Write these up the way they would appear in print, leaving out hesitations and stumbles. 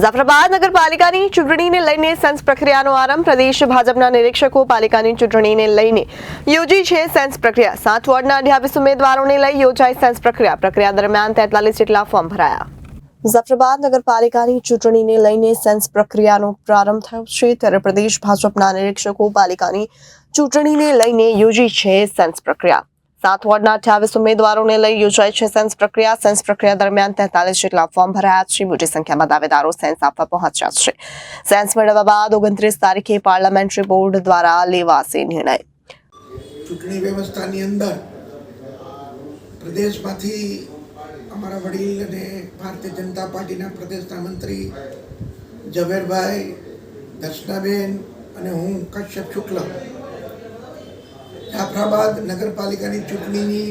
જાફરાબાદ નગરપાલિકાની ચૂંટણીને લઈને સેન્સ પ્રક્રિયાનો આરંભ. પ્રદેશ ભાજપના નિરીક્ષકો પાલિકાની ચૂંટણીને લઈને યોજી છે સેન્સ પ્રક્રિયા. 7 વોર્ડના 28 ઉમેદવારોને લઈ યોજાઈ સેન્સ પ્રક્રિયા દરમિયાન 43 જેટલા ફોર્મ ભરાયા. જાફરાબાદ નગરપાલિકાની ચૂંટણીને લઈને સેન્સ પ્રક્રિયાનો પ્રારંભ થયો છે, ત્યારે પ્રદેશ ભાજપના નિરીક્ષકો પાલિકાની ચૂંટણીને લઈને યોજી છે સેન્સ પ્રક્રિયા. 7 વોર્ડના 28 ઉમેદવારોને લઈ યોજાઈ છે સેન્સ પ્રક્રિયા. સેન્સ પ્રક્રિયા દરમિયાન 43 જેટલા ફોર્મ ભરાયા છે. મોટી સંખ્યામાં દાવેદારો સેન્સ આપવા પહોંચ્યા છે. સેન્સ મેળવ્યા બાદ 29 તારીખે પાર્લામેન્ટરી બોર્ડ દ્વારા લેવાશે નિર્ણય. ચૂંટણી વ્યવસ્થાની અંદર પ્રદેશમાંથી અમારા વડીલ અને ભારતીય જનતા પાર્ટીના પ્રદેશના મંત્રી ઝવેરભાઈ, દર્શનાબેન અને હું કશ્યપ શુક્લ જાફરાબાદ નગરપાલિકાની ચૂંટણીની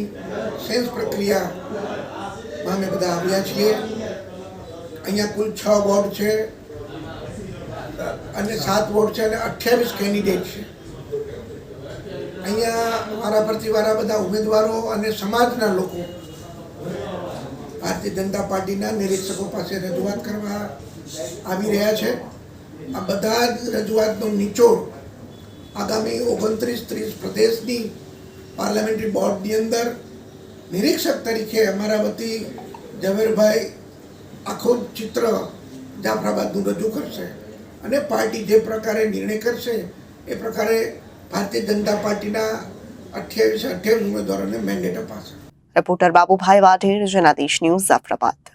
સેન્સ પ્રક્રિયામાં અમે બધા આવ્યા છીએ. અહીંયા કુલ 6 વોર્ડ છે અને 7 વોર્ડ છે અને 28 કેન્ડિડેટ છે. અહીંયા વારા પરથી વારા બધા ઉમેદવારો અને સમાજના લોકો ભારતીય જનતા પાર્ટીના નિરીક્ષકો પાસે રજૂઆત કરવા આવી રહ્યા છે. આ બધા જ રજૂઆતનો નિચોડ આગામી 29-30 પ્રદેશની પાર્લામેન્ટરી બોર્ડની અંદર નિરીક્ષક તરીકે અમારા વતી ઝવેરભાઈ આખું ચિત્ર જાફરાબાદનું રજૂ કરશે અને પાર્ટી જે પ્રકારે નિર્ણય કરશે એ પ્રકારે ભારતીય જનતા પાર્ટીના 28 ઉમેદવારોને મેન્ડેટ અપાશે. Reporter Babubhai Vadher, Janadesh news, Jafrabad.